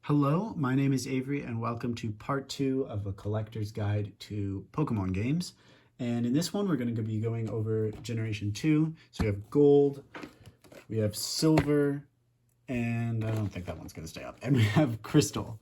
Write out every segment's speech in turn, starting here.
Hello, my name is Avery and welcome to part 2 of a collector's guide to Pokemon games. And in this one, we're going to be going over Generation 2. So we have Gold, we have Silver, and I don't think that one's going to stay up. And we have Crystal.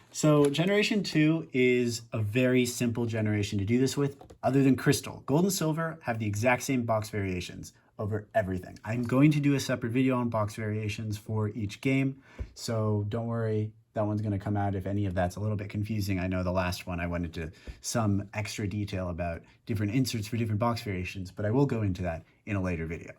So Generation 2 is a very simple generation to do this with, other than Crystal. Gold and Silver have the exact same box variations over everything. I'm going to do a separate video on box variations for each game, so don't worry. That one's going to come out if any of that's a little bit confusing. I know the last one I went into some extra detail about different inserts for different box variations, but I will go into that in a later video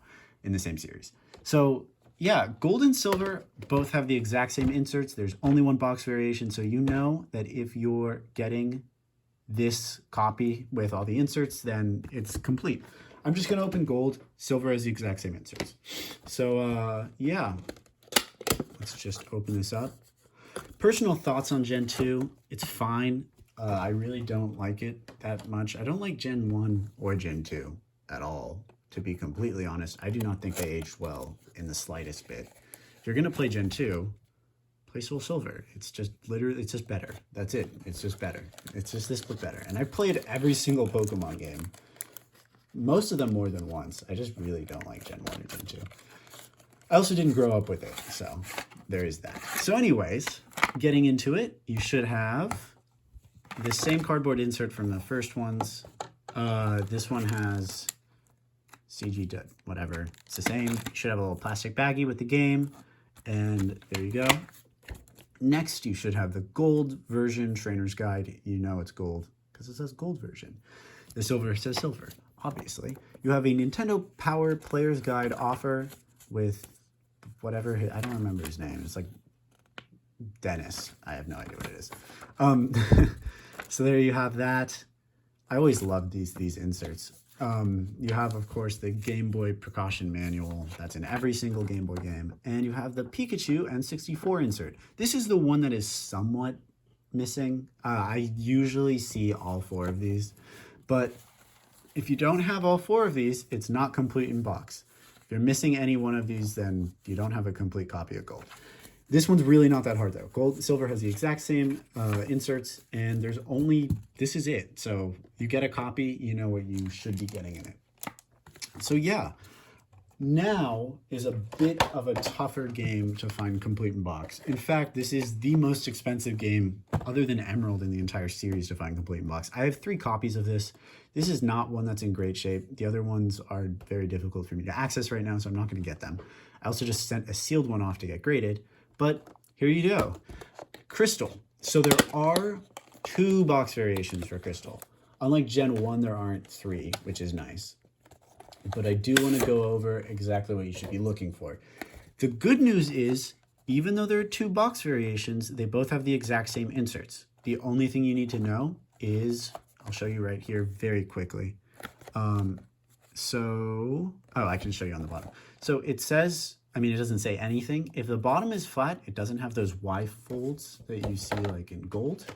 in the same series. So yeah, Gold and Silver both have the exact same inserts. There's only one box variation, so you know that if you're getting this copy with all the inserts, then it's complete. I'm just going to open Gold. Silver has the exact same inserts. So yeah, let's just open this up. Personal thoughts on Gen 2, it's fine. I really don't like it that much. I don't like Gen 1 or Gen 2 at all, to be completely honest. I do not think they aged well in the slightest bit. If you're going to play Gen 2, play Soul Silver. It's just literally, it's just better. That's it. It's just better. It's just this but better. And I've played every single Pokemon game, most of them more than once. I just really don't like Gen 1 or Gen 2. I also didn't grow up with it, so there is that. So anyways, getting into it, you should have the same cardboard insert from the first ones. This one has CG, whatever. It's the same. You should have a little plastic baggie with the game, and there you go. Next, you should have the gold version trainer's guide. You know it's gold because it says gold version. The silver says silver, obviously. You have a Nintendo Power Player's Guide offer with whatever, I don't remember his name. It's like Dennis. I have no idea what it is. So there you have that. I always loved these inserts. You have, of course, the Game Boy precaution manual. That's in every single Game Boy game. And you have the Pikachu N64 insert. This is the one that is somewhat missing. I usually see all 4 of these. But if you don't have all 4 of these, it's not complete in box. If you're missing any one of these, then you don't have a complete copy of Gold. This one's really not that hard though. Gold, Silver has the exact same inserts, and there's only, this is it. So you get a copy, you know what you should be getting in it. So yeah, now is a bit of a tougher game to find complete in box. In fact, this is the most expensive game other than Emerald in the entire series to find complete in box. I have 3 copies of this. This is not one that's in great shape. The other ones are very difficult for me to access right now, so I'm not going to get them. I also just sent a sealed one off to get graded, but here you go. Crystal. So there are 2 box variations for Crystal. Unlike Gen 1, there aren't 3, which is nice. But I do want to go over exactly what you should be looking for. The good news is, even though there are 2 box variations, they both have the exact same inserts. The only thing you need to know is, I'll show you right here very quickly. I can show you on the bottom. So it says, it doesn't say anything. If the bottom is flat, it doesn't have those Y folds that you see like in Gold.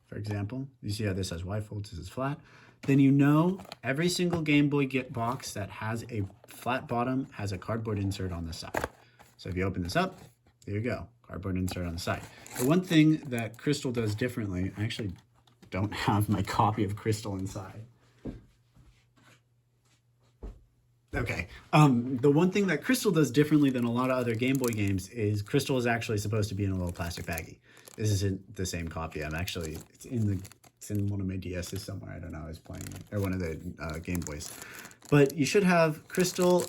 For example, you see how this has Y folds, this is flat. Then you know every single Game Boy box that has a flat bottom has a cardboard insert on the side. So if you open this up, there you go, cardboard insert on the side. The one thing that Crystal does differently, I actually don't have my copy of Crystal inside. Okay, the one thing that Crystal does differently than a lot of other Game Boy games is Crystal is actually supposed to be in a little plastic baggie. This isn't the same copy. It's in one of my DS's somewhere. I don't know. I was playing, or one of the Game Boys. But you should have Crystal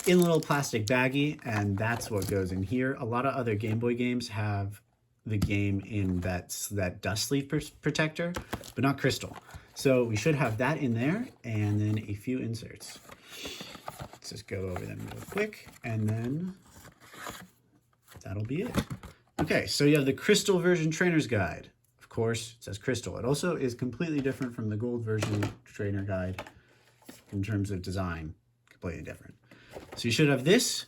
in a little plastic baggie, and that's what goes in here. A lot of other Game Boy games have the game in that dust sleeve protector, but not Crystal. So we should have that in there, and then a few inserts. Let's just go over them real quick, and then that'll be it. Okay, so you have the Crystal version trainer's guide. Of course, it says Crystal. It also is completely different from the Gold version trainer guide in terms of design, completely different. So you should have this.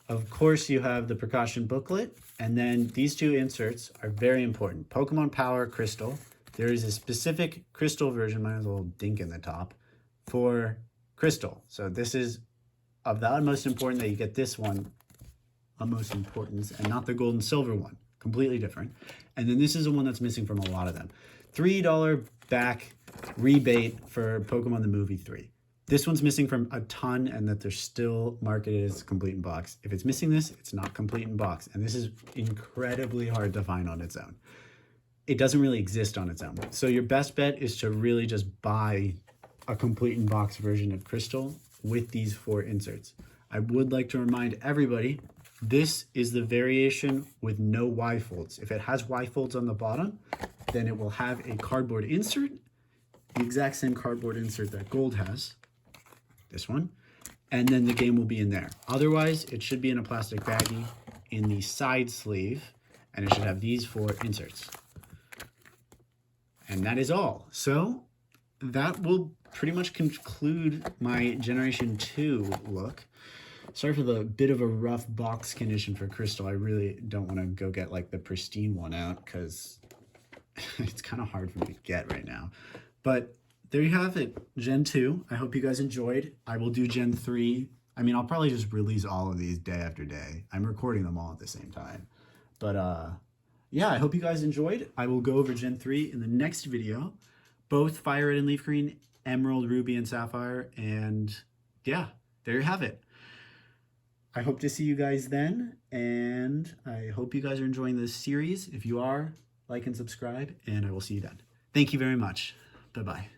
Of course, you have the precaution booklet, and then these 2 inserts are very important. Pokemon Power Crystal. There is a specific Crystal version, mine has a little dink in the top, for Crystal. So this is of the utmost importance that you get this one, utmost importance, and not the Gold and Silver one. completely different. And then this is the one that's missing from a lot of them. $3 back rebate for Pokemon the Movie 3. This one's missing from a ton, and that they're still marketed as complete in box. If it's missing this, it's not complete in box. And this is incredibly hard to find on its own. It doesn't really exist on its own. So your best bet is to really just buy a complete in box version of Crystal with these 4 inserts. I would like to remind everybody, this is the variation with no Y folds. If it has Y folds on the bottom, then it will have a cardboard insert, the exact same cardboard insert that Gold has, this one, and then the game will be in there. Otherwise, it should be in a plastic baggie in the side sleeve, and it should have these 4 inserts. And that is all. So that will pretty much conclude my Generation 2 look. Sorry for the bit of a rough box condition for Crystal. I really don't want to go get like the pristine one out because it's kind of hard for me to get right now. But there you have it, Gen 2. I hope you guys enjoyed. I will do Gen 3. I mean, I'll probably just release all of these day after day. I'm recording them all at the same time. But yeah, I hope you guys enjoyed. I will go over Gen 3 in the next video. Both Fire Red and Leaf Green, Emerald, Ruby, and Sapphire. And yeah, there you have it. I hope to see you guys then. And I hope you guys are enjoying this series. If you are, like and subscribe. And I will see you then. Thank you very much. Bye-bye.